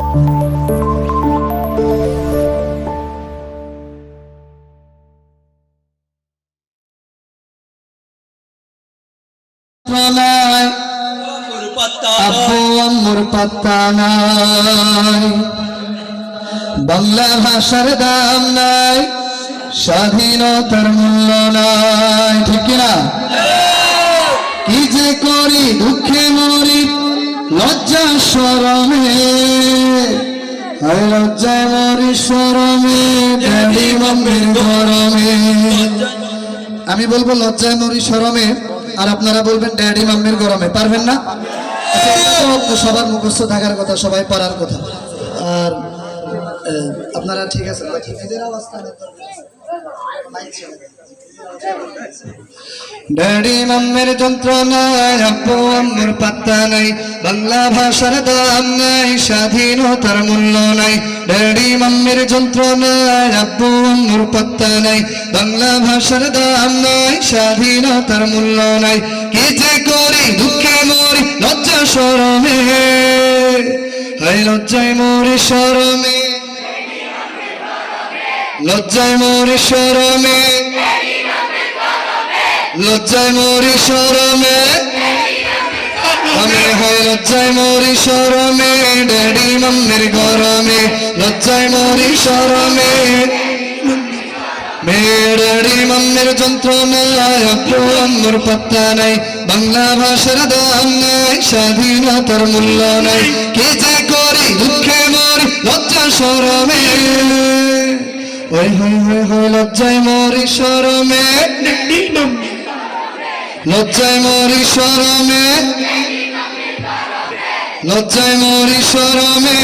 আব্বু আম্মুর পাত্তা নাই, বাংলা ভাষার দাম নাই, স্বাধীনতার মূল্য নাই, ঠিক কিনা? কি যে করি দুঃখে মরি লজ্জা শরমে, লজ্জায় মরি শরমে, ড্যাডি মাম্মির গরমে। আমি বলবো লজ্জায় মরি শরমে, আর আপনারা বলবেন ড্যাডি মাম্মির গরমে। পারবেন না? সবার মুখস্থ থাকার কথা, সবাই পারার কথা। আর আপনারা ঠিক আছে, ড্যাডি মাম্মির যন্ত্রণায় আব্বু আম্মুর পাত্তা নাই, বাংলা ভাষার দাম নাই, স্বাধীনতার মূল্য নাই। ড্যাডি মাম্মির যন্ত্রণায় আব্বু আম্মুর পাত্তা নাই, বাংলা ভাষার দাম নাই, স্বাধীনতার মূল্য নাই। কি যে করি দুঃখে মরি লজ্জা শরমে, হায় লজ্জায় মরি শরমে, লজ্জায় মরি শরমে, লজ্জায় মরি শরমে, আমি হয় লজ্জায় মরি শরমে, ড্যাডি মাম্মির গরমে, লজ্জায় মরি শরমে, ড্যাডি মাম্মির যন্ত্রণায় আব্বু আম্মুর পাত্তা নাই, বাংলা ভাষার দাম নাই, স্বাধীনতার মূল্য নাই। কি যে করি দুঃখে মরি লজ্জা শরমে, ওই হয় হয় হয় লজ্জায় মরি শরমে, লজ্জায় মরি শরমে, লজ্জায় মরি শরমে,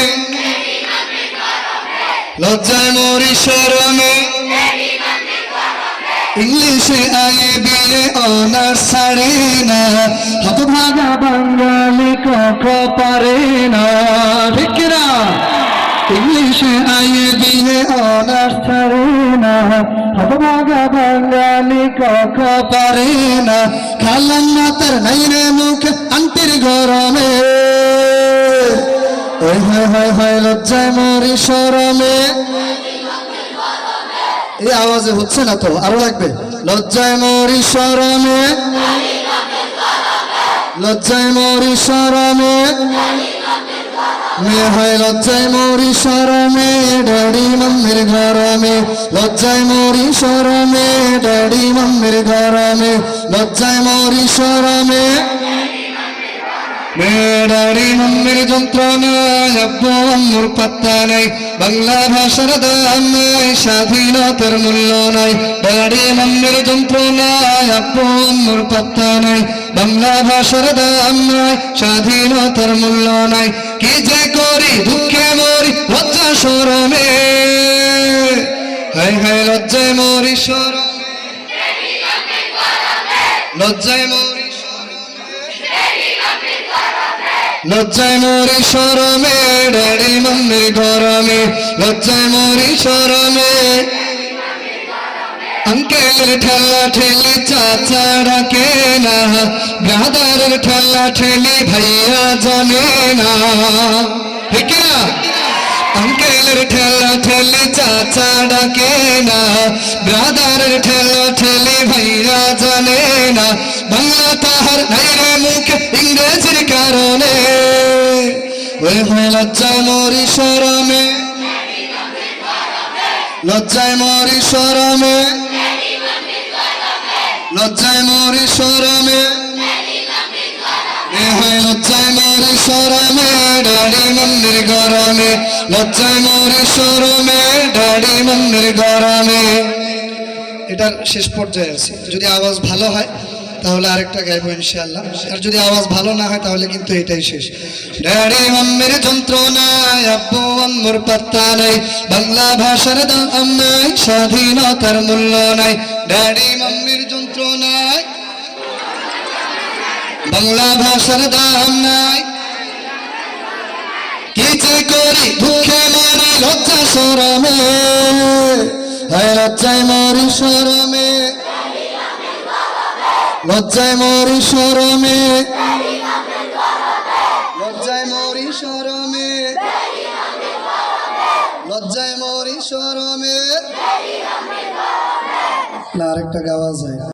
লজ্জায় মরি শরমে। ইংলিশে আয়ে বিয়ে অনার্স ছাড়ে না, হতভাগা বাঙালি ক পারে না, ঠিক না? ইংলিশে আয়ে বিয়ে অনার্স ছাড়ে না, হতভাগা বাঙালি ক পারে না। খালাম না তার নাই রে মুখ আন্টির গরমে, ওই হয় হয় হয় লজ্জায় মরি শরমে। এই আওয়াজে হচ্ছে না তো, আরো লাগবে। লজ্জায় মরি শরমে, লজ্জায় মরি শরমে, মেয়ে হয় লজ্জায় মরি শরমে, ড্যাডি মাম্মির গরমে, লজ্জায় মরি শরমে, ড্যাডি মাম্মির গরমে, লজ্জায় মরি শরমে, ড্যাডি মাম্মির যন্ত্রণায় আব্বু আম্মুর পাত্তা নাই, বাংলা ভাষার দাম নাই, স্বাধীনতার মূল্য নাই। ড্যাডি মাম্মির যন্ত্রণায় আব্বু আম্মুর পাত্তা নাই, বাংলা ভাষার দাম নাই, স্বাধীনতার মূল্য নাই। কি যে করি দুঃখে মরি লজ্জা শরমে, হায় হায় লজ্জায় মরি শরমে, লজ্জায় মরি লজ্জায় মরি শরমে, ড্যাডি মাম্মির গরমে, লজ্জায় মরি শরমে। আঙ্কেলের ঠেলা ঠেলি চাচা ডাকে না, ব্রাদারের ঠেলা ঠেলি ভাইয়া জানে না, ঠিক না? আঙ্কেলের ঠেলা ঠেলি চাচা ডাকে না, ব্রাদারের ঠেলা ঠেলি ভাইয়া জানে না। বাংলা তাহার নাই রে মুখ ইংরেজির কারণে, ওই হয় লজ্জায় মরি শরমে, লজ্জায় মরি শরমে, লজ্জায় মরি শরমে, এ হয় লজ্জায় মরি শরমে, ড্যাডি মাম্মির গরমে, লজ্জায় মরি শরমে, ড্যাডি মাম্মির গরমে। এটার শেষ পর্যায়ে আছে। যদি আওয়াজ ভালো হয় তাহলে আরেকটা গাইবো ইনশাআল্লাহ, আর যদি আওয়াজ ভালো না হয় তাহলে কিন্তু এটাই শেষ। ড্যাডি মাম্মির যন্ত্রণায় আব্বু আম্মুর পাত্তা নাই, বাংলা ভাষার দাম নাই, স্বাধীনতার মূল্য নাই। ড্যাডি মাম্মির যন্ত্রণায় বাংলা ভাষার দাম নাই, কি যে করি দুঃখে মরি লজ্জা শরমে, হায় লজ্জায় মরি শরমে, লজ্জায় মরি শরমে, লজ্জায় মরি শরমে, লজ্জায় মরি শরমে। না, আরেকটা গাওয়া যায়।